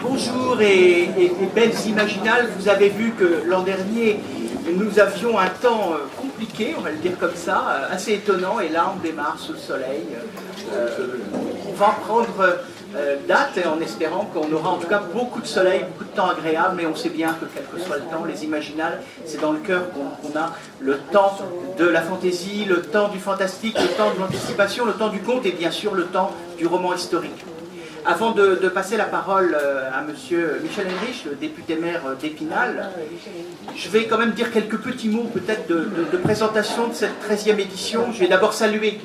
Bonjour et belles imaginales. Vous avez vu que l'an dernier, nous avions un temps compliqué, on va le dire comme ça, assez étonnant, et là on démarre sous le soleil. On va prendre date en espérant qu'on aura en tout cas beaucoup de soleil, beaucoup de temps agréable, mais on sait bien que quel que soit le temps, les imaginales, c'est dans le cœur qu'on a le temps de la fantaisie, le temps du fantastique, le temps de l'anticipation, le temps du conte et bien sûr le temps du roman historique. Avant de passer la parole à monsieur Michel Henrich, le député-maire d'Épinal, je vais quand même dire quelques petits mots peut-être de présentation de cette 13e édition. Je vais d'abord saluer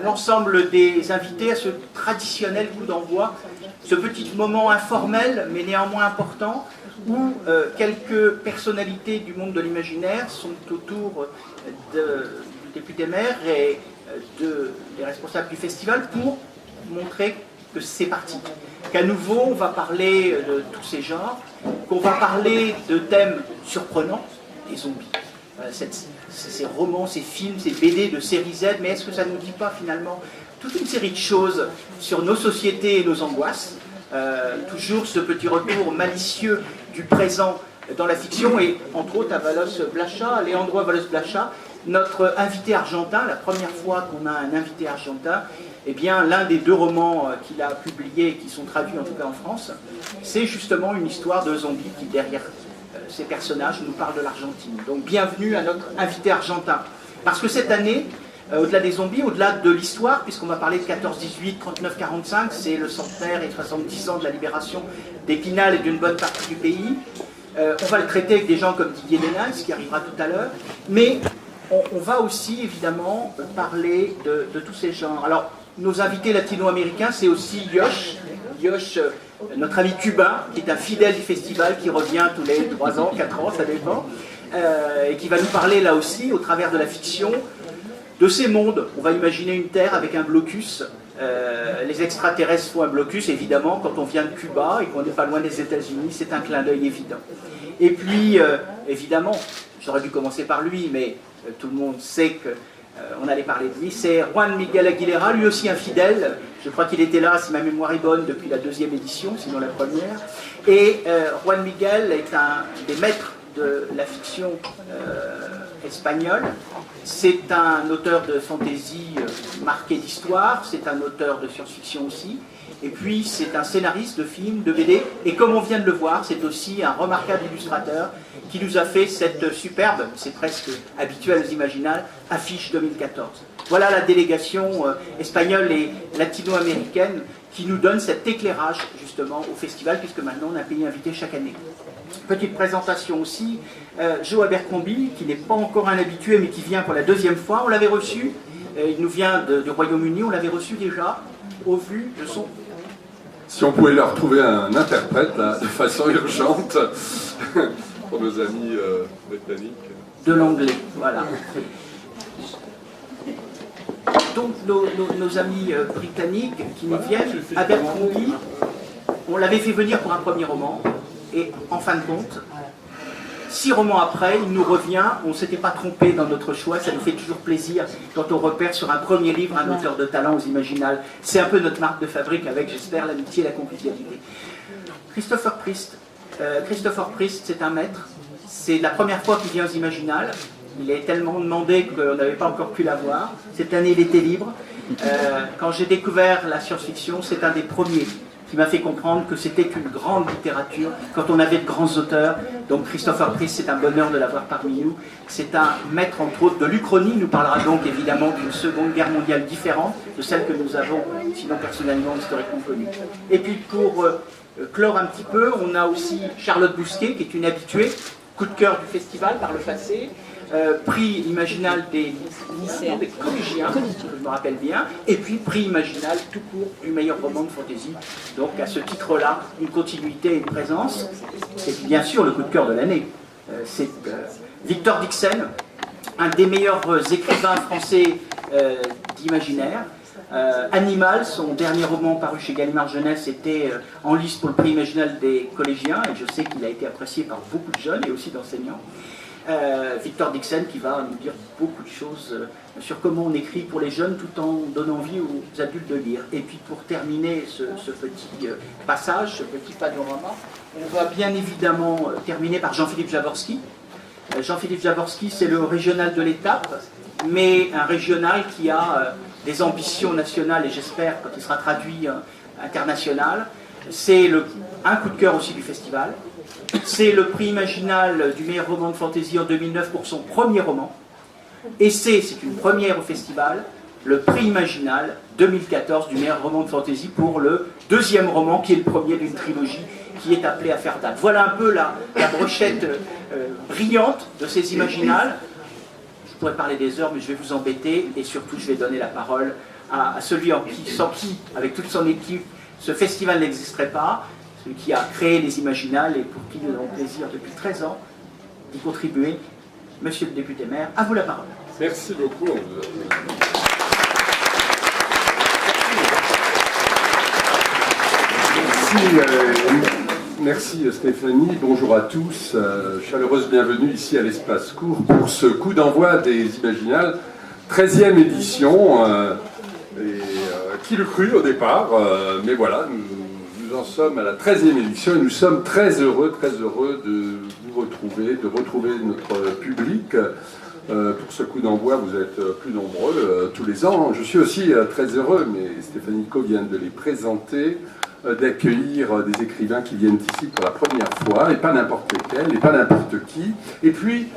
l'ensemble des invités à ce traditionnel coup d'envoi, ce petit moment informel mais néanmoins important où quelques personnalités du monde de l'imaginaire sont autour du député-maire et des responsables du festival pour montrer que c'est parti, qu'à nouveau on va parler de tous ces genres, qu'on va parler de thèmes surprenants, des zombies, ces romans, ces films, ces BD de série Z, mais est-ce que ça ne nous dit pas finalement toute une série de choses sur nos sociétés et nos angoisses, toujours ce petit retour malicieux du présent dans la fiction, et entre autres à Leandro Avalos Blacha, notre invité argentin, la première fois qu'on a un invité argentin, eh bien, l'un des 2 romans qu'il a publiés, qui sont traduits en tout cas en France, c'est justement une histoire de zombies qui, derrière ces personnages, nous parle de l'Argentine. Donc, bienvenue à notre invité argentin. Parce que cette année, au-delà des zombies, au-delà de l'histoire, puisqu'on va parler de 14-18, 39-45, c'est le centenaire et 70 ans de la libération d'Épinal et d'une bonne partie du pays. On va le traiter avec des gens comme Didier Lénal, ce qui arrivera tout à l'heure, mais on va aussi évidemment parler de tous ces genres. Alors, nos invités latino-américains, c'est aussi Yosh, notre ami cubain, qui est un fidèle du festival, qui revient tous les 3 ans, 4 ans, ça dépend, et qui va nous parler là aussi, au travers de la fiction, de ces mondes. On va imaginer une Terre avec un blocus. Les extraterrestres font un blocus, évidemment, quand on vient de Cuba et qu'on n'est pas loin des États-Unis, c'est un clin d'œil évident. Et puis, évidemment, j'aurais dû commencer par lui, mais tout le monde sait que on allait parler de lui, c'est Juan Miguel Aguilera, lui aussi un fidèle. Je crois qu'il était là, si ma mémoire est bonne, depuis la 2e édition, sinon la première. Et Juan Miguel est un des maîtres de la fiction espagnole. C'est un auteur de fantaisie marqué d'histoire, c'est un auteur de science-fiction aussi. Et puis c'est un scénariste de films, de BD, et comme on vient de le voir, c'est aussi un remarquable illustrateur qui nous a fait cette superbe, c'est presque habituel aux imaginales, affiche 2014. Voilà la délégation espagnole et latino-américaine qui nous donne cet éclairage justement au festival, puisque maintenant on a un pays invité chaque année. Petite présentation aussi, Joe Abercrombie, qui n'est pas encore un habitué, mais qui vient pour la 2e fois. On l'avait reçu, il nous vient du Royaume-Uni, on l'avait reçu déjà au vu de son... Si on pouvait leur trouver un interprète là, de façon urgente pour nos amis britanniques. De l'anglais, voilà. Donc nos amis britanniques qui nous viennent, Abercrombie, on l'avait fait venir pour un premier roman, et en fin de compte, 6 romans après, il nous revient, on ne s'était pas trompé dans notre choix, ça nous fait toujours plaisir quand on repère sur un premier livre un auteur de talent aux imaginales. C'est un peu notre marque de fabrique avec, j'espère, l'amitié et la convivialité. Christopher Priest, c'est un maître, c'est la première fois qu'il vient aux imaginales, il est tellement demandé qu'on n'avait pas encore pu l'avoir. Cette année, il était libre. Quand j'ai découvert la science-fiction, c'est un des premiers qui m'a fait comprendre que c'était une grande littérature quand on avait de grands auteurs. Donc Christopher Priest, c'est un bonheur de l'avoir parmi nous. C'est un maître, entre autres, de l'Uchronie. Il nous parlera donc évidemment d'une Seconde Guerre mondiale différente de celle que nous avons, sinon personnellement, historiquement connue. Et puis pour clore un petit peu, on a aussi Charlotte Bousquet, qui est une habituée, coup de cœur du festival par le passé. Prix imaginal des lycéens, des collégiens, je me rappelle bien, et puis prix imaginal tout court du meilleur roman de fantasy. Donc à ce titre-là, une continuité et une présence. C'est bien sûr le coup de cœur de l'année. C'est Victor Dixon, un des meilleurs écrivains français d'imaginaire. Animal, son dernier roman paru chez Gallimard Jeunesse, était en lice pour le prix imaginal des collégiens, et je sais qu'il a été apprécié par beaucoup de jeunes et aussi d'enseignants. Victor Dixon qui va nous dire beaucoup de choses sur comment on écrit pour les jeunes tout en donnant envie aux adultes de lire. Et puis pour terminer ce petit passage, ce petit panorama, on va bien évidemment terminer par Jean-Philippe Jaworski. Jean-Philippe Jaworski, c'est le régional de l'étape, mais un régional qui a des ambitions nationales et j'espère, quand il sera traduit, international. C'est un coup de cœur aussi du festival. C'est le prix Imaginal du meilleur roman de fantasy en 2009 pour son premier roman. Et c'est une première au festival, le prix Imaginal 2014 du meilleur roman de fantasy pour le deuxième roman qui est le premier d'une trilogie qui est appelé à faire date. Voilà un peu la brochette brillante de ces Imaginales. Je pourrais parler des heures, mais je vais vous embêter et surtout je vais donner la parole à celui sans qui, avec toute son équipe, ce festival n'existerait pas, celui qui a créé les Imaginales et pour qui nous avons plaisir depuis 13 ans d'y contribuer. Monsieur le député maire, à vous la parole. Merci beaucoup. Merci Stéphanie, bonjour à tous. Chaleureuse bienvenue ici à l'Espace Court pour ce coup d'envoi des Imaginales, 13e édition. Qui l'eût cru au départ, mais voilà, nous en sommes à la 13e édition et nous sommes très heureux de vous retrouver, de retrouver notre public. Pour ce coup d'envoi, vous êtes plus nombreux tous les ans. Je suis aussi très heureux, mais Stéphanie Co vient de les présenter, d'accueillir des écrivains qui viennent ici pour la première fois, et pas n'importe lesquels, et pas n'importe qui, et puis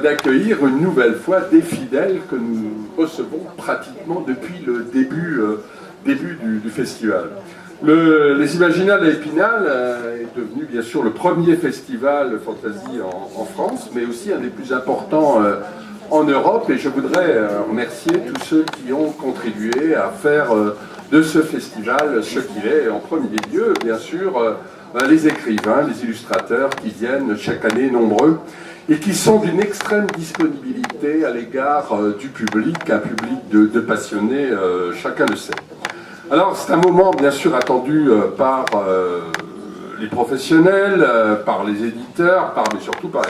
d'accueillir une nouvelle fois des fidèles que nous recevons pratiquement depuis le début du festival. Les Imaginales à Épinal est devenu bien sûr le premier festival fantasy en France, mais aussi un des plus importants en Europe, et je voudrais remercier tous ceux qui ont contribué à faire de ce festival ce qu'il est. En premier lieu, bien sûr, les écrivains, les illustrateurs qui viennent chaque année nombreux et qui sont d'une extrême disponibilité à l'égard du public, un public de passionnés, chacun le sait. Alors c'est un moment bien sûr attendu par les professionnels, par les éditeurs, mais surtout par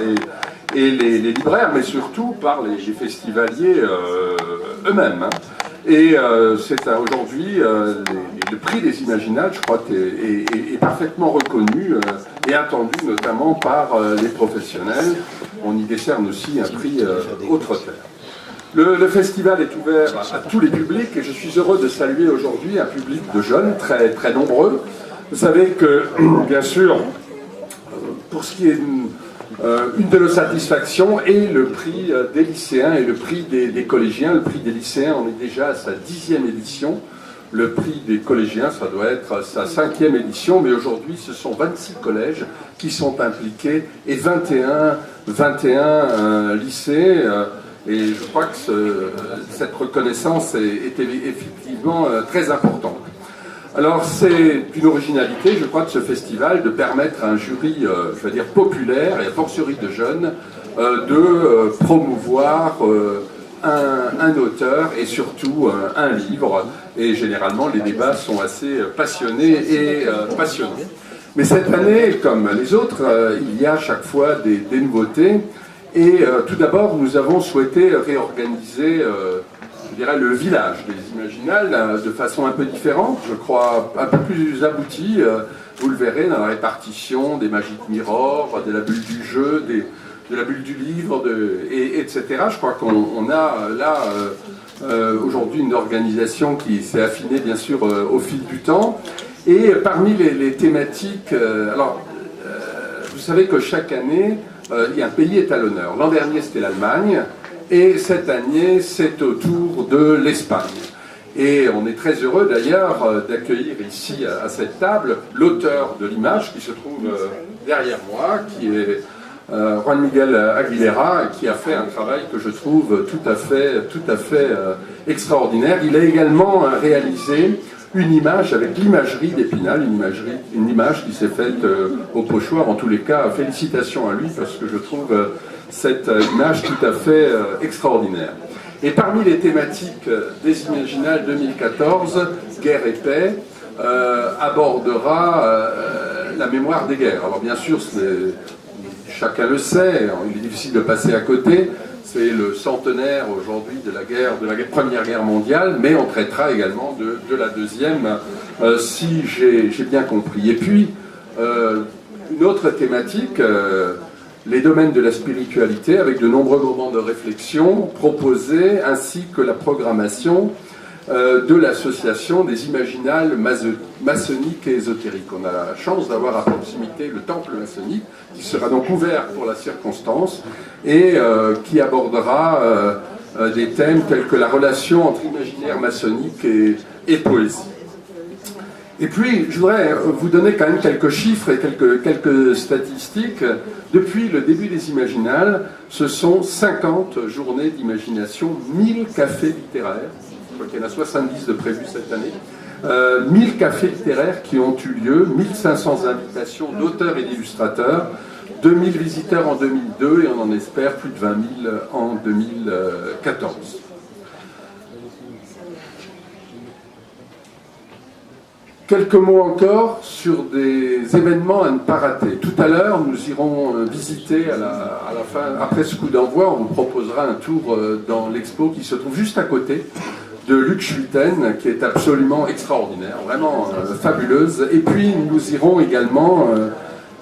les libraires, mais surtout par les festivaliers eux-mêmes. Et c'est aujourd'hui le prix des Imaginales, je crois, est parfaitement reconnu et attendu notamment par les professionnels. On y décerne aussi un prix Autre Terre. Le festival est ouvert à tous les publics et je suis heureux de saluer aujourd'hui un public de jeunes très, très nombreux. Vous savez que, bien sûr, pour ce qui est une de nos satisfactions est le prix des lycéens et le prix des collégiens. Le prix des lycéens, on est déjà à sa 10e édition. Le prix des collégiens, ça doit être sa 5e édition, mais aujourd'hui, ce sont 26 collèges qui sont impliqués et 21 lycées. Et je crois que cette reconnaissance est effectivement très importante. Alors c'est une originalité, je crois, de ce festival de permettre à un jury, je veux dire, populaire et a fortiori de jeunes, de promouvoir un auteur et surtout un livre. Et généralement, les débats sont assez passionnés et passionnants. Mais cette année, comme les autres, il y a chaque fois des nouveautés. Et tout d'abord, nous avons souhaité réorganiser, je dirais, le village des Imaginales de façon un peu différente, je crois un peu plus aboutie. Vous le verrez dans la répartition des Magic Mirror, de la bulle du jeu, de la bulle du livre, etc. Je crois qu'on a là aujourd'hui une organisation qui s'est affinée bien sûr au fil du temps. Et parmi les thématiques, vous savez que chaque année, il y a un pays est à l'honneur. L'an dernier, c'était l'Allemagne, et cette année, c'est au tour de l'Espagne. Et on est très heureux d'ailleurs d'accueillir ici à cette table l'auteur de l'image qui se trouve derrière moi, qui est Juan Miguel Aguilera, qui a fait un travail que je trouve tout à fait extraordinaire. Il a également réalisé une image avec l'imagerie d'Épinal, une image qui s'est faite au pochoir. En tous les cas, félicitations à lui parce que je trouve cette image tout à fait extraordinaire. Et parmi les thématiques des Imaginales 2014, Guerre et paix abordera la mémoire des guerres. Alors bien sûr, chacun le sait, il est difficile de passer à côté, C'est le centenaire aujourd'hui de la Première Guerre mondiale, mais on traitera également de la deuxième, si j'ai bien compris. Et puis, une autre thématique, les domaines de la spiritualité, avec de nombreux moments de réflexion proposés, ainsi que la programmation de l'association des Imaginales maçonniques et ésotériques. On a la chance d'avoir à proximité le temple maçonnique, qui sera donc ouvert pour la circonstance, et qui abordera des thèmes tels que la relation entre imaginaire maçonnique et poésie. Et puis, je voudrais vous donner quand même quelques chiffres et quelques statistiques. Depuis le début des Imaginales, ce sont 50 journées d'imagination, 1000 cafés littéraires, je crois qu'il y en a 70 de prévus cette année, 1000 cafés littéraires qui ont eu lieu, 1500 invitations d'auteurs et d'illustrateurs, 2000 visiteurs en 2002 et on en espère plus de 20 000 en 2014. Quelques mots encore sur des événements à ne pas rater. Tout à l'heure, nous irons visiter à la fin, après ce coup d'envoi, on vous proposera un tour dans l'expo qui se trouve juste à côté de Luc Schuiten, qui est absolument extraordinaire, vraiment fabuleuse. Et puis, nous irons également,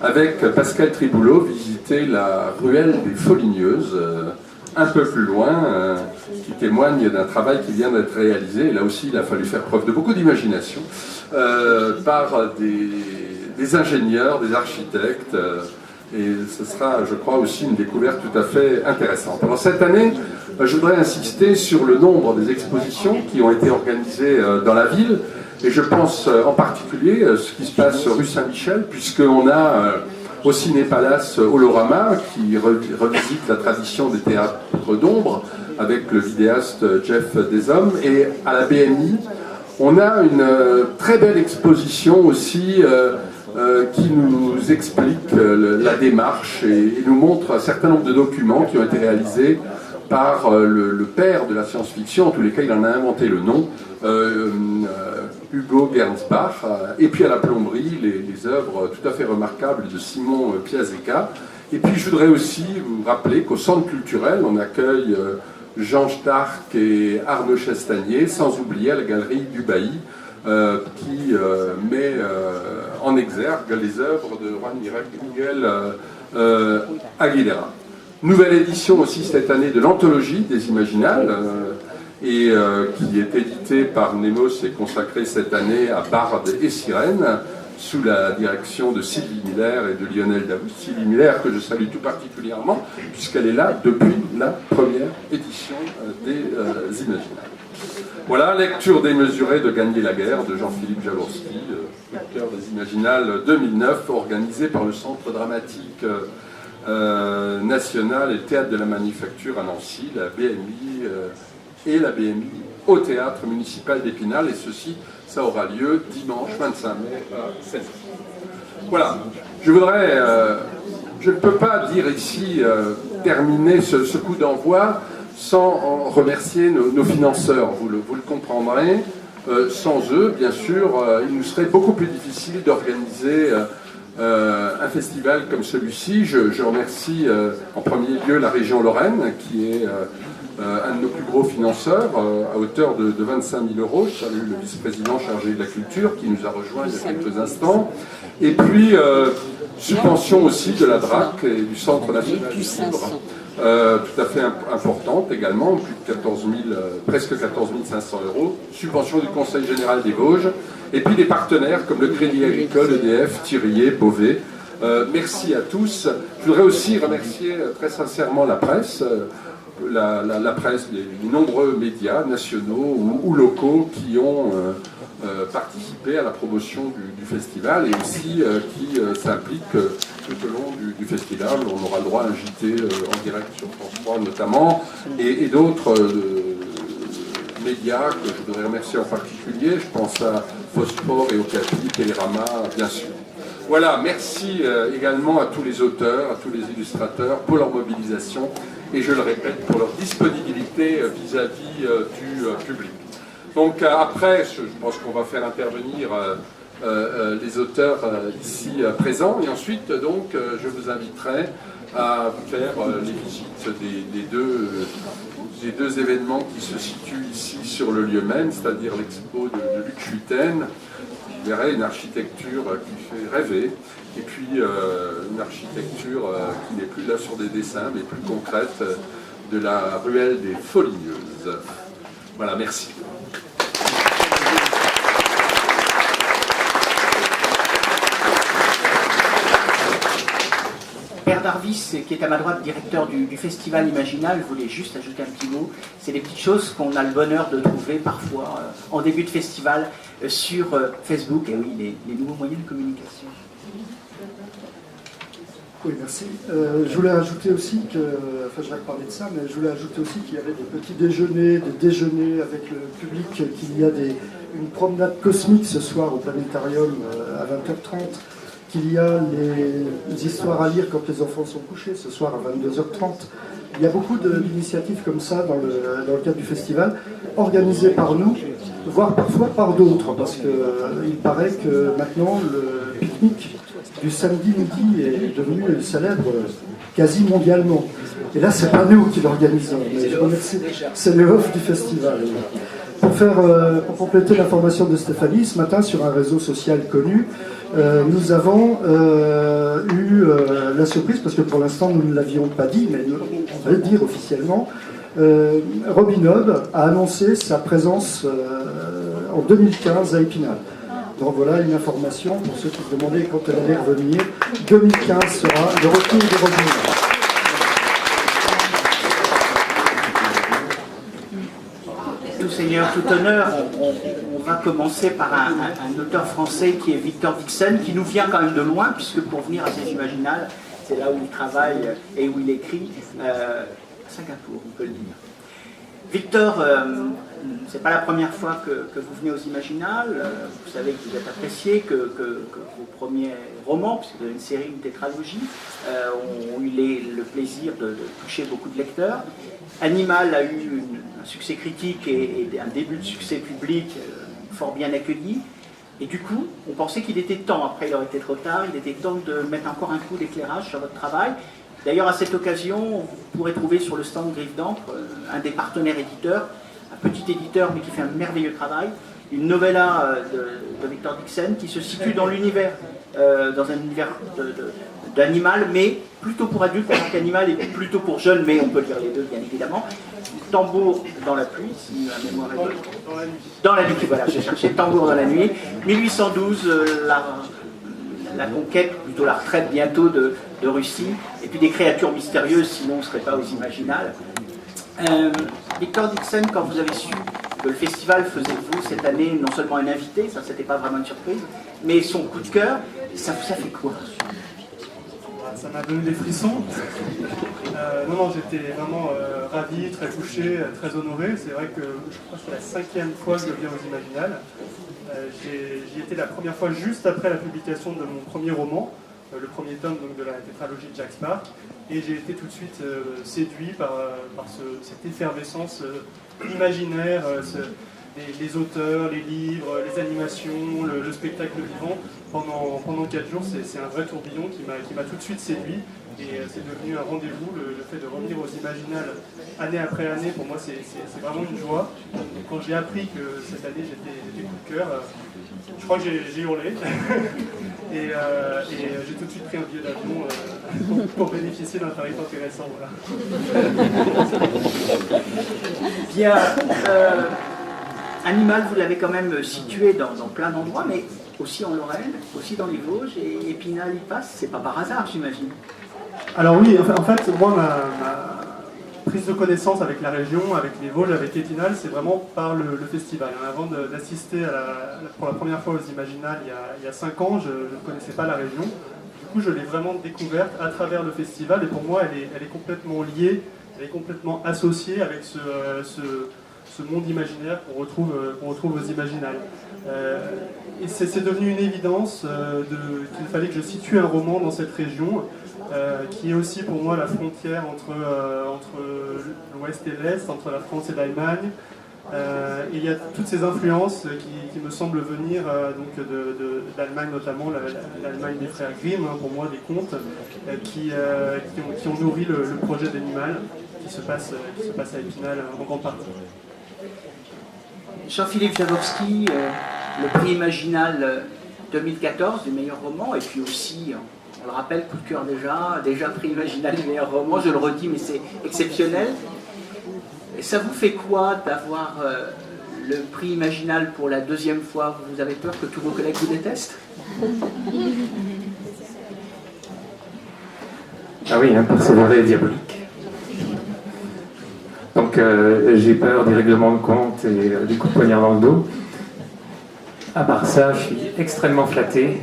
avec Pascal Triboulot, visiter la ruelle des Foligneuses, un peu plus loin, qui témoigne d'un travail qui vient d'être réalisé. Et là aussi, il a fallu faire preuve de beaucoup d'imagination par des ingénieurs, des architectes. Et ce sera, je crois, aussi une découverte tout à fait intéressante. Alors cette année, je voudrais insister sur le nombre des expositions qui ont été organisées dans la ville. Et je pense en particulier à ce qui se passe rue Saint-Michel, puisqu'on a au Ciné-Palace Olorama, qui revisite la tradition des théâtres d'ombre, avec le vidéaste Jeff Deshommes, et à la BMI, on a une très belle exposition aussi qui nous explique la démarche et nous montre un certain nombre de documents qui ont été réalisés par le père de la science-fiction, en tous les cas il en a inventé le nom, Hugo Gernsback, et puis à la plomberie, les œuvres tout à fait remarquables de Simon Piasecka. Et puis je voudrais aussi vous rappeler qu'au centre culturel, on accueille Jean Stark et Arnaud Chastanier, sans oublier la galerie du Bailly, qui met en exergue les œuvres de Juan Miguel Aguilera. Nouvelle édition aussi cette année de l'anthologie des Imaginales, qui est éditée par Nemos et consacrée cette année à Bardes et Sirènes, sous la direction de Sylvie Miller et de Lionel Davout. Sylvie Miller, que je salue tout particulièrement, puisqu'elle est là depuis la première édition des Imaginales. Voilà, lecture démesurée de Gagner la guerre de Jean-Philippe Jaworski, auteur des Imaginales 2009, organisé par le Centre dramatique national et le Théâtre de la Manufacture à Nancy, la BMI et la BMI au Théâtre municipal d'Épinal, et ceci, ça aura lieu dimanche 25 mai à 16h. Voilà, je ne peux pas dire ici, terminer ce coup d'envoi sans remercier nos financeurs, vous le comprendrez. Sans eux, bien sûr, il nous serait beaucoup plus difficile d'organiser un festival comme celui-ci. Je remercie en premier lieu la région Lorraine, qui est un de nos plus gros financeurs, à hauteur de 25 000 euros. Je salue le vice-président chargé de la culture qui nous a rejoint il y a quelques instants. Et puis, subvention aussi de la DRAC et du Centre national du livre, tout à fait importante également, plus de 14 000, presque 14 500 euros. Subvention du Conseil général des Vosges. Et puis des partenaires comme le Crédit Agricole, EDF, Thirier, Beauvais. Merci à tous. Je voudrais aussi remercier très sincèrement la presse. La presse, les nombreux médias nationaux ou locaux qui ont participé à la promotion du festival et aussi qui s'impliquent tout au long du festival. On aura le droit à un JT en direct sur France 3 notamment et d'autres médias que je voudrais remercier en particulier. Je pense à Phosphore et Okapi, Télérama, bien sûr. Voilà, merci également à tous les auteurs, à tous les illustrateurs pour leur mobilisation et je le répète, pour leur disponibilité vis-à-vis du public. Donc après, je pense qu'on va faire intervenir les auteurs ici présents. Et ensuite, donc, je vous inviterai à faire les visites des deux événements qui se situent ici sur le lieu même, c'est-à-dire l'expo de Luc Schuiten. Vous verrez une architecture qui fait rêver, et puis une architecture qui n'est plus là sur des dessins, mais plus concrète, de la ruelle des Foligneuses. Voilà, merci. Père Darvis, qui est à ma droite, directeur du Festival Imaginal, voulait juste ajouter un petit mot. C'est des petites choses qu'on a le bonheur de trouver parfois en début de festival sur Facebook, et oui, les nouveaux moyens de communication. Oui, merci. Je voulais ajouter aussi que, enfin je vais reparler de ça, mais je voulais ajouter aussi qu'il y avait des petits déjeuners, des déjeuners avec le public, qu'il y a une promenade cosmique ce soir au planétarium à 20h30, qu'il y a les histoires à lire quand les enfants sont couchés ce soir à 22h30. Il y a beaucoup d'initiatives comme ça dans le cadre du festival, organisées par nous, voire parfois par d'autres, parce qu'il paraît que maintenant le pique-nique du samedi midi est devenu célèbre quasi mondialement. Et là, c'est pas nous qui l'organisons, mais je remercie, c'est le off du festival. Pour compléter l'information de Stéphanie, ce matin sur un réseau social connu, nous avons eu la surprise, parce que pour l'instant nous ne l'avions pas dit, mais on va le dire officiellement, Robin Hood a annoncé sa présence en 2015 à Épinal. Donc voilà une information pour ceux qui se demandaient quand elle allait revenir. 2015 sera le retour de Robin Hood. Tout seigneur, tout honneur, on va commencer par un auteur français qui est Victor Dixon, qui nous vient quand même de loin, puisque pour venir à ces Imaginales, c'est là où il travaille et où il écrit, Singapour, on peut le dire. Victor, c'est pas la première fois que vous venez aux Imaginales, vous savez que vous êtes apprécié, que vos premiers romans, puisque vous avez une série, une tétralogie, ont eu le plaisir de toucher beaucoup de lecteurs. Animal a eu un succès critique et un début de succès public fort bien accueilli. Et du coup, on pensait qu'il était temps, après il aurait été trop tard, il était temps de mettre encore un coup d'éclairage sur votre travail. D'ailleurs, à cette occasion, vous pourrez trouver sur le stand Griffe d'encre un des partenaires éditeurs, un petit éditeur mais qui fait un merveilleux travail, une novella de Victor Dixon qui se situe dans l'univers, dans un univers d'animal, mais plutôt pour adultes, alors qu'animal est plutôt pour jeunes, mais on peut lire les deux bien évidemment. Tambour dans la pluie, si la mémoire est bonne. Dans la nuit, voilà, j'ai cherché Tambour dans la nuit. 1812, la conquête, plutôt la retraite bientôt de Russie, et puis des créatures mystérieuses, sinon on ne serait pas aux Imaginales. Victor Dixon, quand vous avez su que le festival faisait de vous cette année non seulement un invité, ça c'était pas vraiment une surprise, mais son coup de cœur, ça fait quoi? Ça m'a donné des frissons. Non, j'étais vraiment ravi, très touché, très honoré. C'est vrai que je crois que c'est la 5e fois que je viens aux Imaginales. J'y étais la première fois juste après la publication de mon premier roman, le premier tome donc, de la tétralogie de Jack Spark, et j'ai été tout de suite séduit par cette effervescence imaginaire, les auteurs, les livres, les animations, le spectacle vivant. Pendant 4 jours, c'est un vrai tourbillon qui m'a tout de suite séduit, et c'est devenu un rendez-vous. Le fait de revenir aux Imaginales année après année, pour moi c'est vraiment une joie. Et quand j'ai appris que cette année j'étais coup de cœur, je crois que j'ai hurlé. et j'ai tout de suite pris un billet d'avion pour bénéficier d'un tarif intéressant. Voilà. Bien, Animal, vous l'avez quand même situé dans plein d'endroits, mais aussi en Lorraine, aussi dans les Vosges, et Épinal y passe, c'est pas par hasard, j'imagine. Alors oui, en fait, moi, ma prise de connaissance avec la région, avec les Vosges, avec Épinal, c'est vraiment par le festival. Avant d'assister pour la première fois aux Imaginales il y a 5 ans, je ne connaissais pas la région. Du coup, je l'ai vraiment découverte à travers le festival, et pour moi, elle est complètement liée, elle est complètement associée avec ce monde imaginaire qu'on retrouve aux Imaginales. Et c'est devenu une évidence qu'il fallait que je situe un roman dans cette région, qui est aussi pour moi la frontière entre l'Ouest et l'Est, entre la France et l'Allemagne. Il y a toutes ces influences qui me semblent venir donc d'Allemagne, notamment l'Allemagne des frères Grimm, hein, pour moi des contes, qui ont nourri le projet d'Animal qui se passe à Épinal en grande partie. Jean-Philippe Jaworski, le prix Imaginal 2014 du meilleur roman, et puis aussi, on le rappelle, coup de cœur déjà prix Imaginal du meilleur roman, je le redis, mais c'est exceptionnel. Et ça vous fait quoi d'avoir le prix Imaginal pour la deuxième fois? Vous avez peur que tous vos collègues vous détestent? Ah oui, hein, persévérer est diabolique. Donc j'ai peur des règlements de compte et des coups de poignard dans le dos. À part ça, je suis extrêmement flatté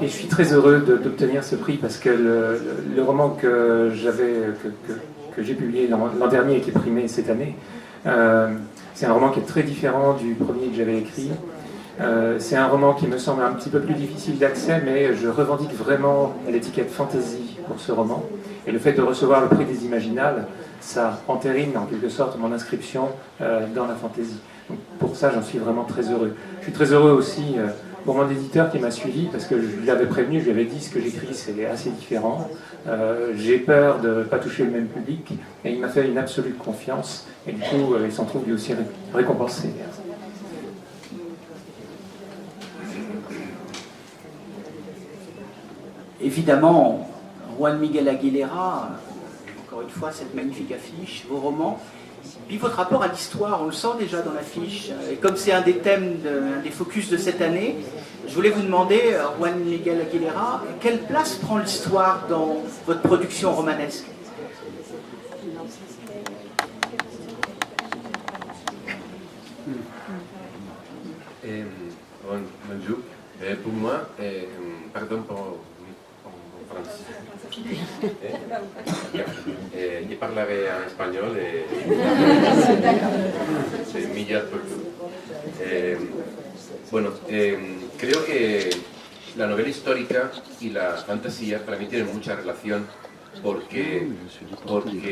et je suis très heureux d'obtenir ce prix parce que le roman que j'ai publié l'an dernier et qui est primé cette année, c'est un roman qui est très différent du premier que j'avais écrit. C'est un roman qui me semble un petit peu plus difficile d'accès, mais je revendique vraiment l'étiquette fantasy pour ce roman. Et le fait de recevoir le prix des Imaginales, ça entérine en quelque sorte mon inscription dans la fantasy. Donc pour ça, j'en suis vraiment très heureux. Je suis très heureux aussi pour mon éditeur qui m'a suivi, parce que je l'avais prévenu, je lui avais dit ce que j'écris, c'est assez différent. J'ai peur de ne pas toucher le même public, et il m'a fait une absolue confiance, et du coup, il s'en trouve lui aussi récompensé. Évidemment, Juan Miguel Aguilera, encore une fois, cette magnifique affiche, vos romans, puis votre rapport à l'histoire, on le sent déjà dans l'affiche. Et comme c'est un des thèmes, un des focus de cette année, je voulais vous demander, Juan Miguel Aguilera, quelle place prend l'histoire dans votre production romanesque? Bonjour. Pour moi, pardon pour français. Je parlerai en espagnol et c'est mejor por tú. Bueno, creo que la novela histórica y la fantasía para mí tienen mucha relación porque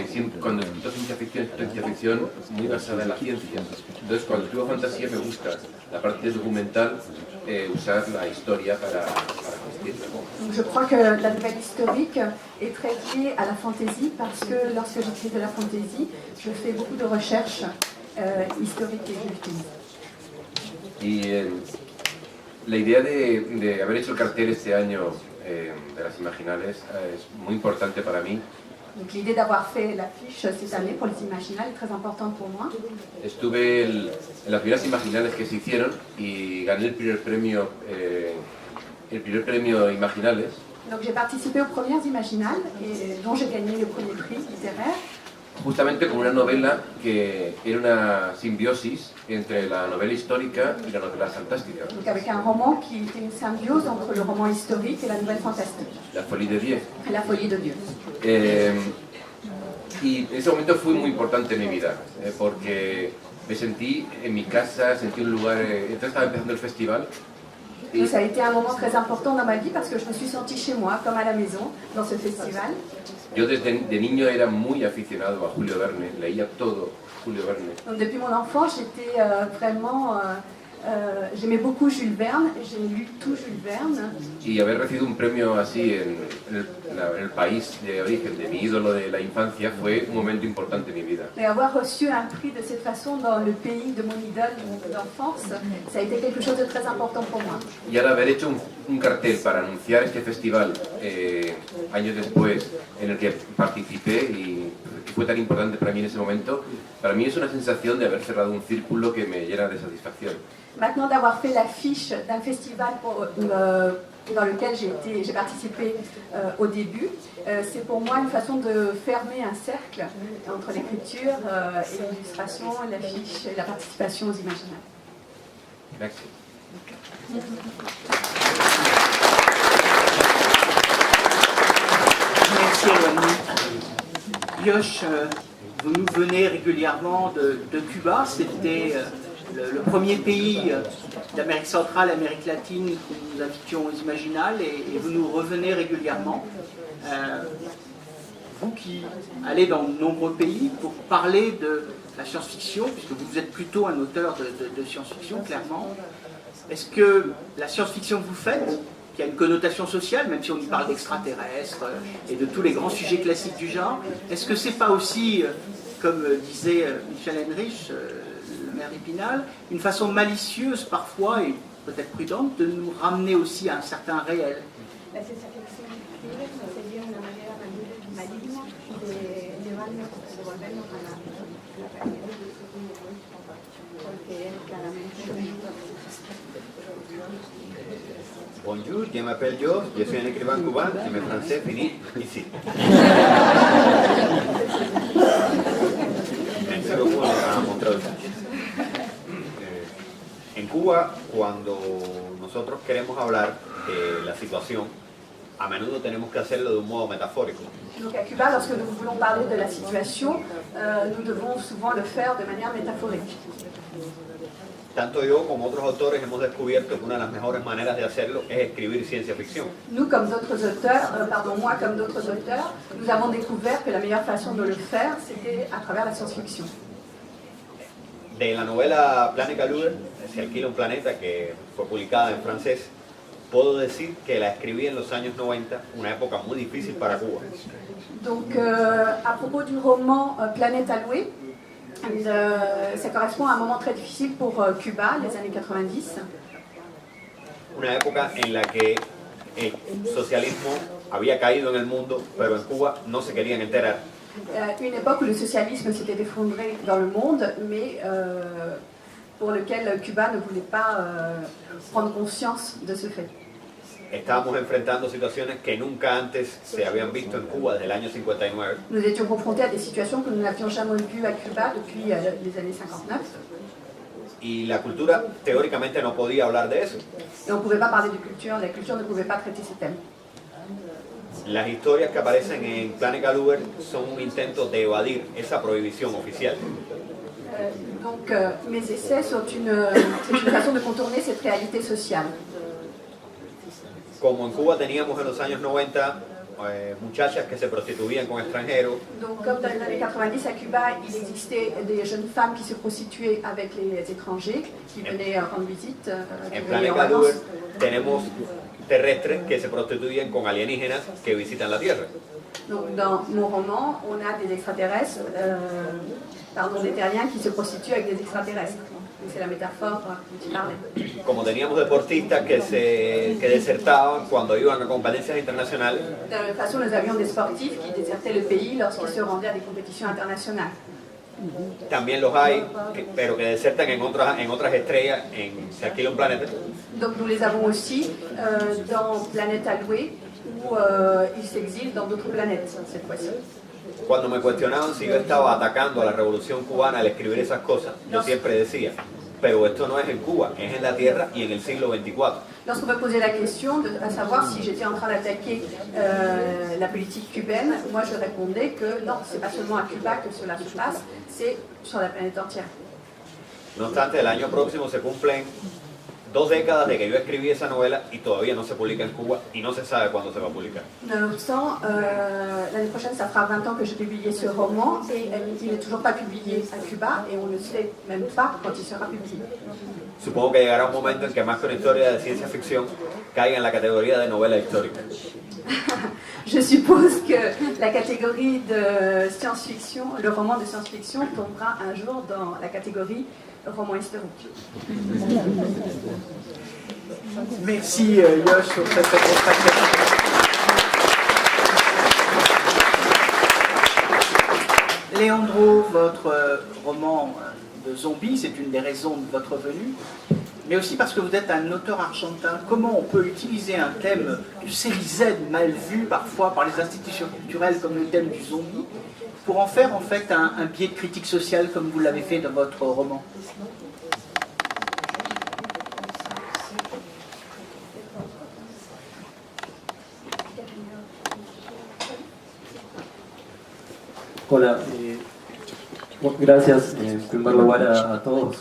siempre, cuando escribo ciencia ficción muy basada en la ciencia. Entonces, cuando escribo fantasía me gusta la parte documental, usar la historia para vestirla. Je crois que la nouvelle historique est très liée à la fantaisie parce que lorsque j'écris de la fantaisie, je fais beaucoup de recherches historiques et j'utilise. Y la idea de haber hecho el cartel este año de las Imaginales es muy importante para mí. Donc l'idée d'avoir fait l'affiche cette année pour les Imaginales est très importante pour moi. Estuve en las primeras Imaginales que se hicieron y gané el primer premio Imaginales. Donc j'ai participé aux premières Imaginales et dont j'ai gagné le premier prix littéraire. Justamente con una novela que era una simbiosis entre la novela histórica y la novela fantástica. Donc avec un roman qui était une symbiose entre le roman historique et la nouvelle fantastique. La Folie de Dieu. La Folie de Dieu. Y ese momento fue muy importante en mi vida, porque me sentí en mi casa, sentí un lugar, entonces estaba empezando el festival. Donc ça a été un moment très important dans ma vie parce que je me suis sentie chez moi, comme à la maison, dans ce festival. Yo desde de niño era muy aficionado a Julio Verne, leía todo Julio Verne. Donc depuis mon enfance, j'étais vraiment... j'aimais beaucoup Jules Verne, j'ai lu tout Jules Verne. Y haber recibido un premio así en el país de origen de mi ídolo de la infancia fue un momento importante en mi vida. Et avoir reçu un prix de cette façon dans le pays de mon idole d'enfance, ça a été quelque chose de très important pour moi. Y ahora haber hecho un cartel para anunciar este festival años después, en el que participé y que fue tan importante para mí en ese momento, para mí es una sensación de haber cerrado un círculo que me llena de satisfacción. Maintenant d'avoir fait l'affiche d'un festival dans lequel j'ai participé au début, c'est pour moi une façon de fermer un cercle entre l'écriture et l'illustration, l'affiche et la participation aux Imaginales. Merci. Merci Eloanie. Yosh, vous nous venez régulièrement de Cuba, c'était le premier pays d'Amérique centrale, Amérique latine que nous invitions aux Imaginales et vous nous revenez régulièrement. Vous qui allez dans de nombreux pays pour parler la science-fiction, puisque vous êtes plutôt un auteur de science-fiction, clairement. Est-ce que la science-fiction que vous faites, qui a une connotation sociale, même si on y parle d'extraterrestres et de tous les grands sujets classiques du genre, est-ce que c'est pas aussi, comme disait Michel Heinrich, le maire d'Épinal, une façon malicieuse parfois et peut-être prudente de nous ramener aussi à un certain réel? La ciencia ficción sería una manera maligna de llevarnos, de volvernos a la realidad, porque es claramente... Bonjour, je m'appelle Dios, je suis un écrivain cubain, je me français fini ici. Merci beaucoup a mon traducteur. En Cuba, cuando nosotros queremos hablar de la situación, a menudo tenemos que hacerlo de un modo metafórico. Donc à Cuba, lorsque nous voulons parler de la situation, nous devons souvent le faire de manière métaphorique. Tanto yo como otros autores hemos descubierto que una de las mejores maneras de hacerlo es escribir ciencia ficción. Nous, comme d'autres auteurs, moi comme d'autres auteurs, nous avons découvert que la meilleure façon de le faire, c'était à travers la science-fiction. De la novela Planeta Luger, Se alquila un planeta, que fue publicada en francés, puedo decir que la escribí en los años 90, una época muy difícil para Cuba. Donc, à propos du roman Planète allouée, ça correspond à un moment très difficile pour Cuba, les années 90. Una época en la que el socialismo había caído en el mundo, pero en Cuba no se querían enterar. Une époque où le socialisme s'était effondré dans le monde, mais pour lequel Cuba ne voulait pas prendre conscience de ce fait. Estábamos enfrentando situaciones que nunca antes se habían visto en Cuba desde el año 59. Nous étions confrontés à des situations que nous n'avions jamais vues à Cuba depuis les années 59. Y la cultura teóricamente no podía hablar de eso. Et on ne pouvait pas parler de culture, la culture ne pouvait pas traiter ces thèmes. Las historias que aparecen en Planeta Luger son un intento de evadir esa prohibición oficial. Donc mes essais sont une façon de contourner cette réalité sociale. Como en Cuba teníamos en los años 90 muchachas que se prostituían con extranjeros. Donc comme dans les années 90 à Cuba, il existait des jeunes femmes qui se prostituaient avec les étrangers qui venaient rendre visite. En Planeta Luger tenemos terrestres que se prostituyen con alienígenas que visitan la Tierra. Donc dans mon roman, on a des extraterrestres, des terriens qui se prostituent avec des extraterrestres. C'est la métaphore dont tu parlais. Como teníamos deportistas que desertaban cuando iban a competencias internacionales. De la même façon, nous avions des sportifs qui désertaient le pays lorsqu'ils se rendaient à des compétitions internationales. También los hay, pero que desertan en otras estrellas, en Se alquila un planeta. Donc nous les avons aussi dans Planète allouée, où ils s'exilent dans d'autres planètes cette fois-ci. Cuando me cuestionaban si yo estaba atacando a la revolución cubana al escribir esas cosas, yo siempre decía, pero esto no es en Cuba, es en la Tierra y en el siglo XXIV. Lorsqu'on me posait la question à savoir si j'étais en train d'attaquer la politique cubaine, moi je répondais que non, c'est pas seulement à Cuba que cela se passe, c'est sur la planète entière. No obstante, el año próximo se cumplen 2 décadas de que yo escribí esa novela y todavía no se publica en Cuba y no se sabe cuándo se va a publicar. Nonobstant, l'année prochaine, ça fera 20 ans que j'ai publié ce roman et il n'est toujours pas publié à Cuba et on ne sait même pas quand il sera publié. Supongo que llegará un momento en que más que una historia de ciencia ficción caiga en la categoría de novela histórica. Je suppose que la catégorie de science-fiction, le roman de science-fiction tombera un jour dans la catégorie roman historique. Merci Yosh pour cette démonstration. Leandro, votre roman de zombies, c'est une des raisons de votre venue, mais aussi parce que vous êtes un auteur argentin. Comment on peut utiliser un thème du CIZ mal vu parfois par les institutions culturelles comme le thème du zombie pour en faire en fait un biais de critique sociale comme vous l'avez fait dans votre roman? Hola, gracias en primer lugar a todos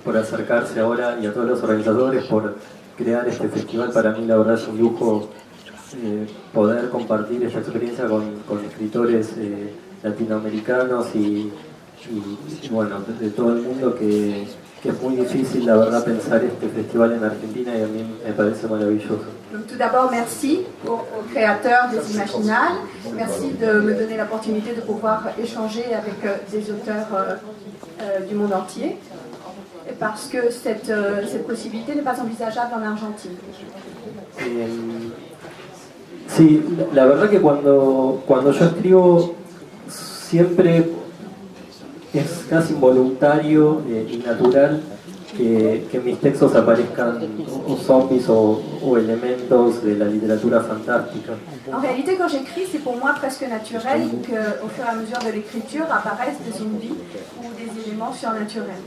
por acercarse ahora y a todos los organizadores por crear este festival. Para mí la verdad es un lujo poder compartir esta experiencia con escritores latinoamericanos y y bueno, de todo el mundo que es muy difícil, la verdad, pensar este festival en Argentina y a mí me parece maravilloso. Donc tout d'abord, merci aux créateurs des Imaginales. Merci de me donner l'opportunité de pouvoir échanger avec des auteurs du monde entier. Parce que cette possibilité n'est pas envisageable en Argentine. Sí, la verdad que cuando yo escribo siempre es casi involuntario y natural que mis textos aparezcan o zombies o elementos de la literatura fantástica. En réalité, quand j'écris, c'est pour moi presque naturel qu'au fur et à mesure de l'écriture apparaissent des zombies ou des éléments surnaturels.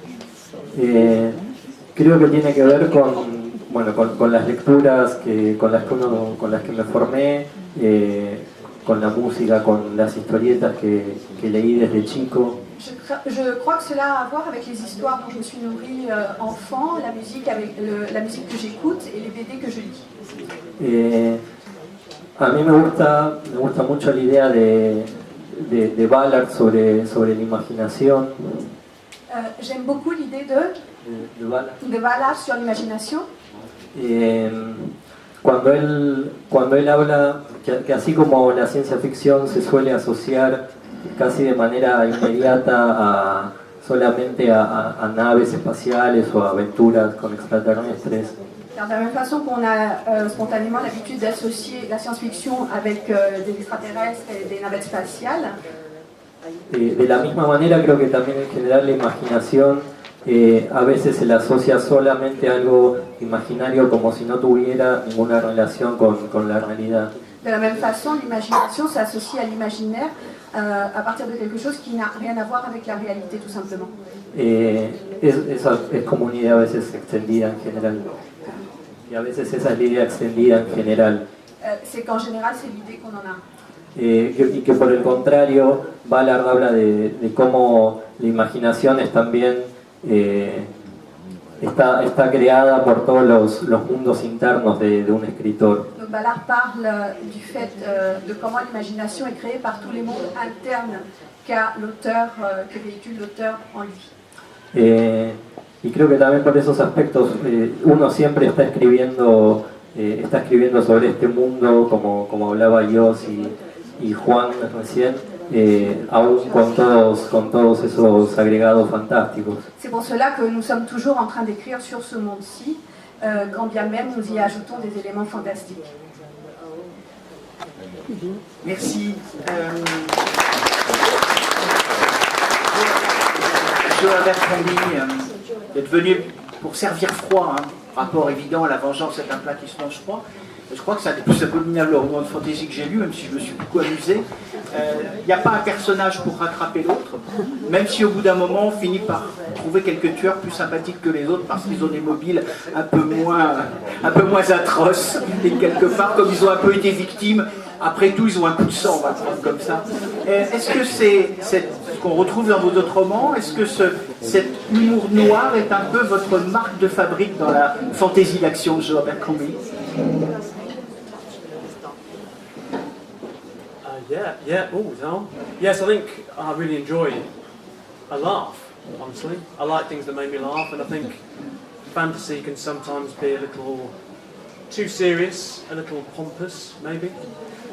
Creo que tiene que ver con las lecturas con las que me formé, con la música, con las historietas que leí desde chico. Je crois que cela a à voir avec les histoires dont je me suis nourrie enfant, la musique avec la musique que j'écoute et les BD que je lis. A mí me gusta mucho la idea de Ballard sobre la imaginación. J'aime beaucoup l'idée de Ballard sur l'imagination. Cuando él habla que así como la ciencia ficción se suele asociar casi de manera inmediata solamente a naves espaciales o a aventuras con extraterrestres. De la même façon qu'on a spontanément l'habitude d'associer la science-fiction avec des extraterrestres et des navettes spatiales. De la misma manera creo que también en general la imaginación a veces se la asocia solamente a algo imaginario como si no tuviera ninguna relación con la realidad. De la même façon, l'imagination s'associe à l'imaginaire à partir de quelque chose qui n'a rien à voir avec la réalité, tout simplement. Esa es como una idea a veces extendida en general. Y a veces esa es la idea extendida en general. C'est qu'en général, c'est l'idée qu'on en a. Y que por el contrario, Ballard habla de cómo la imaginación es también está creada por todos los mundos internos de un escritor. Donc Ballard parle du fait de comment l'imagination est créée par tous les mondes internes qu'a l'auteur, que véhicule l'auteur en lui. Y creo que también por esos aspectos uno siempre está escribiendo sobre este mundo, como hablaba Jos y Juan recién, aún con todos esos agregados fantásticos. C'est pour cela que nous sommes toujours en train d'écrire sur ce monde-ci, quand bien même nous y ajoutons des éléments fantastiques. Merci. Joe Abercrombie d'être venu pour servir froid, rapport évident à La Vengeance est un plat qui se mange froid. Je crois que c'est un des plus abominables romans de fantasy que j'ai lu, même si je me suis beaucoup amusé. Il n'y a pas un personnage pour rattraper l'autre, même si au bout d'un moment on finit par trouver quelques tueurs plus sympathiques que les autres parce qu'ils ont des mobiles un peu moins atroces, et quelque part, comme ils ont un peu été victimes, après tout ils ont un coup de sang, on va le prendre comme ça. Est-ce que c'est ce qu'on retrouve dans vos autres romans? Est-ce que cet humour noir est un peu votre marque de fabrique dans la fantasy d'action de Joe Abercrombie? Yes, I think I really enjoy a laugh, honestly. I like things that make me laugh, and I think fantasy can sometimes be a little too serious, a little pompous, maybe.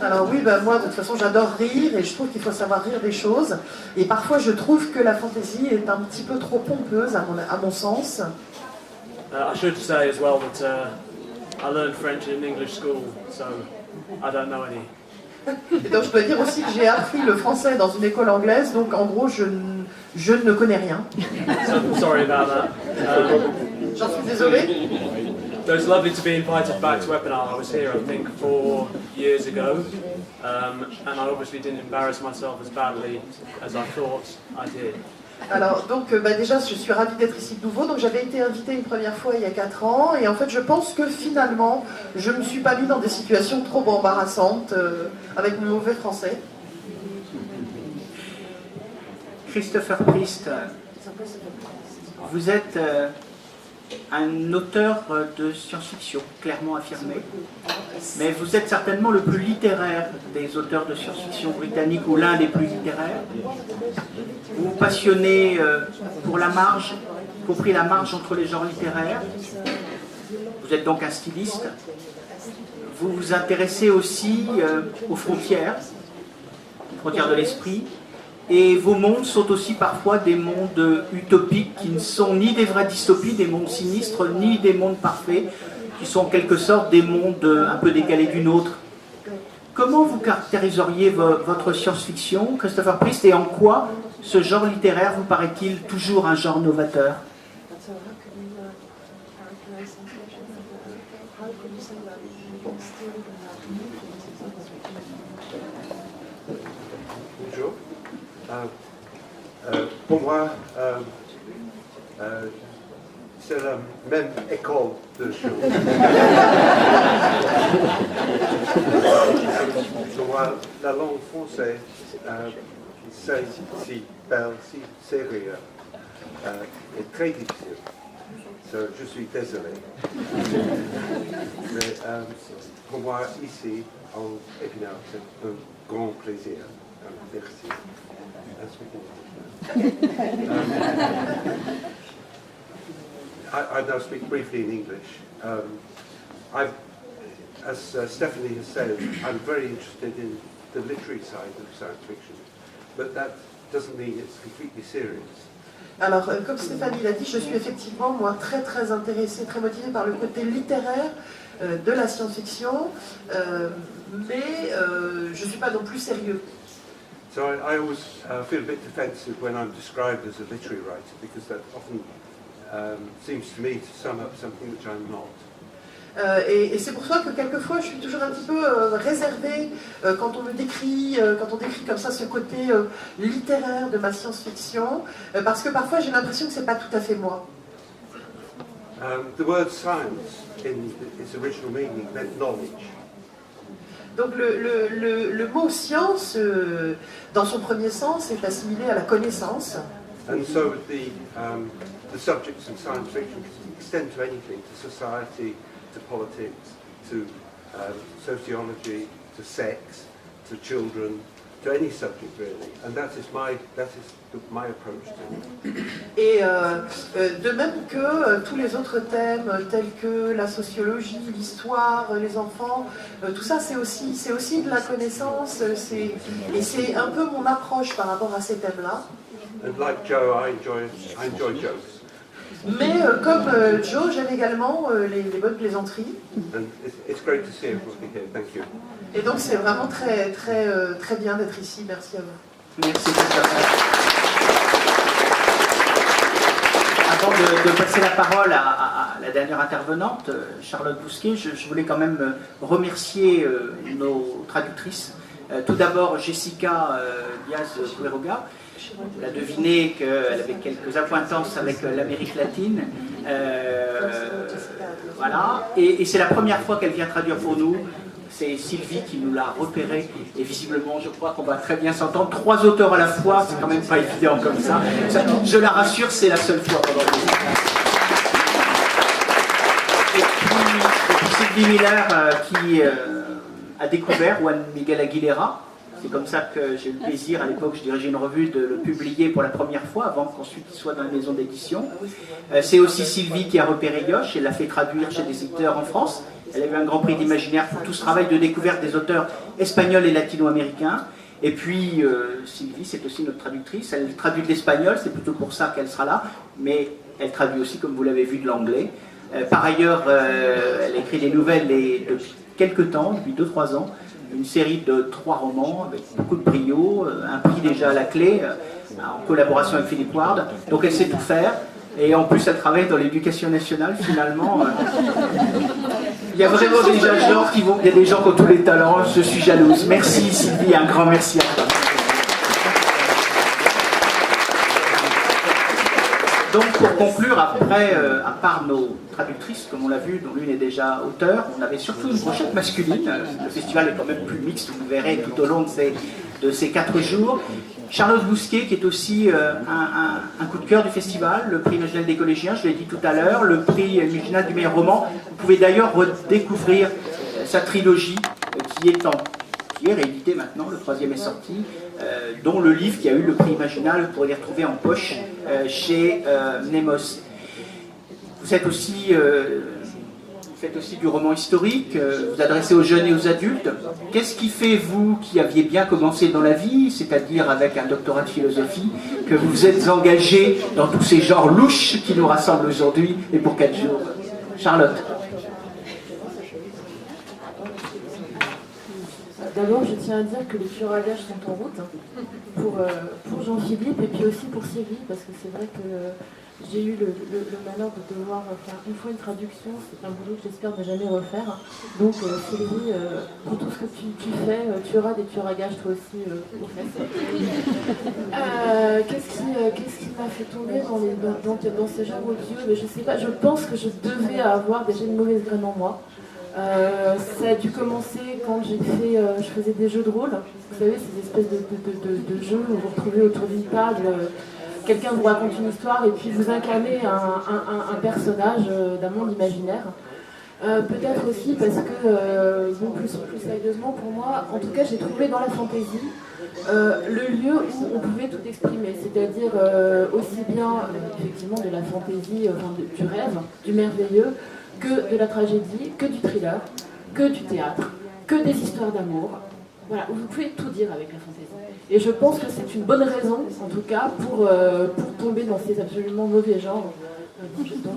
Alors oui, moi de toute façon j'adore rire et je trouve qu'il faut savoir rire des choses. Et parfois je trouve que la fantaisie est un petit peu trop pompeuse à mon sens. I should say as well that I learned French in English school, so I don't know any. Et donc je dois dire aussi que j'ai appris le français dans une école anglaise, donc en gros je ne connais rien. So, sorry about that. J'en suis désolé. So it's lovely to be invited back to Epinal. I was here, I think, 4 years ago, and I obviously didn't embarrass myself as badly as I thought I did. Alors donc déjà je suis ravie d'être ici de nouveau, donc j'avais été invitée une première fois il y a 4 ans et en fait je pense que finalement je ne me suis pas mis dans des situations trop embarrassantes avec mon mauvais français. Christopher Priest, vous êtes un auteur de science-fiction, clairement affirmé, mais vous êtes certainement le plus littéraire des auteurs de science-fiction britanniques, ou l'un des plus littéraires. Vous vous passionnez pour la marge, y compris la marge entre les genres littéraires. Vous êtes donc un styliste. Vous vous intéressez aussi aux frontières de l'esprit. Et vos mondes sont aussi parfois des mondes utopiques qui ne sont ni des vraies dystopies, des mondes sinistres, ni des mondes parfaits, qui sont en quelque sorte des mondes un peu décalés du nôtre. Comment vous caractériseriez votre science-fiction, Christopher Priest, et en quoi ce genre littéraire vous paraît-il toujours un genre novateur? Bonjour. Pour moi, c'est la même école de choses. Pour moi, la langue française, c'est si belle, si sérieux, est très difficile. Je suis désolé. Mais pour moi, ici, en Épinal, c'est un grand plaisir. Merci. I now speak briefly in English. As Stephanie has said, I'm very interested in the literary side of science fiction, but that doesn't mean it's completely serious. Alors, comme Stéphanie l'a dit, je suis effectivement, moi, très intéressée, très motivée par le côté littéraire de la science-fiction, mais je ne suis pas non plus sérieux. So I always feel a bit defensive when I'm described as a literary writer, because that often seems to me to sum up something which I'm not. Et c'est pour ça que quelquefois je suis toujours un petit peu réservée quand on me décrit, quand on décrit comme ça ce côté littéraire de ma science-fiction, parce que parfois j'ai l'impression que c'est pas tout à fait moi. The word science in its original meaning meant knowledge. Donc le mot science, dans son premier sens, est assimilé à la connaissance. And so the subjects in science fiction can extend to anything, to society, to politics, to sociology, to sex, to children, to any subject really. And that is my approach to it. Et de même que tous les autres thèmes tels que la sociologie, l'histoire, les enfants, tout ça c'est aussi de la connaissance, et c'est un peu mon approche par rapport à ces thèmes-là. And like Joe, I enjoy jokes. Mais comme Joe, j'aime également les bonnes plaisanteries. And it's great to see everybody here. Thank you. Et donc c'est vraiment très bien d'être ici. Merci à vous. Merci Avant de passer la parole à la dernière intervenante, Charlotte Bousquet, je voulais quand même remercier nos traductrices. Tout d'abord Jessica Diaz-Quiroga. Elle a deviné qu'elle avait quelques accointances avec l'Amérique latine. Voilà. Et c'est la première fois qu'elle vient traduire pour nous. C'est Sylvie qui nous l'a repéré. Et visiblement, je crois qu'on va très bien s'entendre. 3 auteurs à la fois, c'est quand même pas évident comme ça. Je la rassure, c'est la seule fois pendant le Et puis Sylvie Miller qui a découvert Juan Miguel Aguilera. C'est comme ça que j'ai eu le plaisir, à l'époque je dirigeais une revue, de le publier pour la première fois, avant qu'ensuite il soit dans la maison d'édition. C'est aussi Sylvie qui a repéré Yosh, elle l'a fait traduire chez des éditeurs en France. Elle a eu un grand prix d'imaginaire pour tout ce travail de découverte des auteurs espagnols et latino-américains. Et puis Sylvie, c'est aussi notre traductrice, elle traduit de l'espagnol, c'est plutôt pour ça qu'elle sera là, mais elle traduit aussi, comme vous l'avez vu, de l'anglais. Par ailleurs, elle écrit des nouvelles depuis quelques temps, depuis 2-3 ans, une série de 3 romans avec beaucoup de brio, un prix déjà à la clé, en collaboration avec Philippe Ward. Donc elle sait tout faire. Et en plus, elle travaille dans l'éducation nationale, finalement. Il y a vraiment des gens qui vont... Il y a des gens qui ont tous les talents. Je suis jalouse. Merci Sylvie, un grand merci à toi. Donc pour conclure, après, à part nos traductrices, comme on l'a vu, dont l'une est déjà auteure, on avait surtout une brochette masculine. Le festival est quand même plus mixte, vous verrez tout au long de de ces 4 jours. Charlotte Bousquet, qui est aussi un coup de cœur du festival, le prix Imaginal des collégiens, je l'ai dit tout à l'heure, le prix Imaginal du meilleur roman. Vous pouvez d'ailleurs redécouvrir sa trilogie qui est rééditée maintenant, le 3e est sorti, dont le livre qui a eu le prix Imaginal, vous pourrez les retrouver en poche chez Nemos. Vous faites aussi du roman historique, vous adressez aux jeunes et aux adultes. Qu'est-ce qui fait, vous, qui aviez bien commencé dans la vie, c'est-à-dire avec un doctorat de philosophie, que vous vous êtes engagé dans tous ces genres louches qui nous rassemblent aujourd'hui et pour 4 jours? Charlotte. D'abord, je tiens à dire que les tueurs à gages sont en route pour Jean-Philippe et puis aussi pour Sylvie, parce que c'est vrai que j'ai eu le malheur de devoir faire une fois une traduction. C'est un boulot que j'espère ne jamais refaire. Donc Sylvie, pour tout ce que tu fais, tu auras des tueurs à gages toi aussi au fait. Qu'est-ce qui m'a fait tomber dans ces genres audio? Je sais pas, je pense que je devais avoir déjà une mauvaise graine en moi. Ça a dû commencer quand je faisais des jeux de rôle. Vous savez, ces espèces de jeux où vous vous retrouvez autour d'une table, quelqu'un vous raconte une histoire et puis vous incarnez un personnage d'un monde imaginaire. Peut-être aussi parce que, plus sérieusement pour moi, en tout cas j'ai trouvé dans la fantaisie le lieu où on pouvait tout exprimer, c'est-à-dire aussi bien effectivement de la fantaisie, du rêve, du merveilleux, que de la tragédie, que du thriller, que du théâtre, que des histoires d'amour. Voilà, vous pouvez tout dire avec la fantaisie. Et je pense que c'est une bonne raison, en tout cas, pour tomber dans ces absolument mauvais genres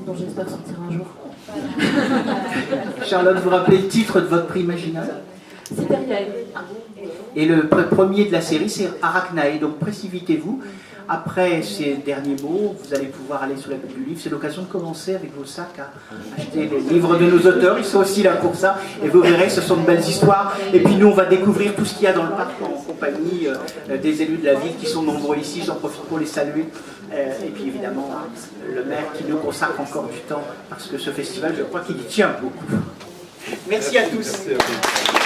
dont j'espère sortir un jour. Charlotte, vous rappelez le titre de votre prix Imaginal? C'est Ariel. Et le premier de la série, c'est Arachnae. Donc précipitez-vous. Après ces derniers mots, vous allez pouvoir aller sur la page du livre. C'est l'occasion de commencer avec vos sacs à acheter les livres de nos auteurs. Ils sont aussi là pour ça. Et vous verrez, ce sont de belles histoires. Et puis nous, on va découvrir tout ce qu'il y a dans le parc en compagnie des élus de la ville qui sont nombreux ici. J'en profite pour les saluer. Et puis évidemment, le maire qui nous consacre encore du temps. Parce que ce festival, je crois qu'il y tient beaucoup. Merci à tous. Merci à vous.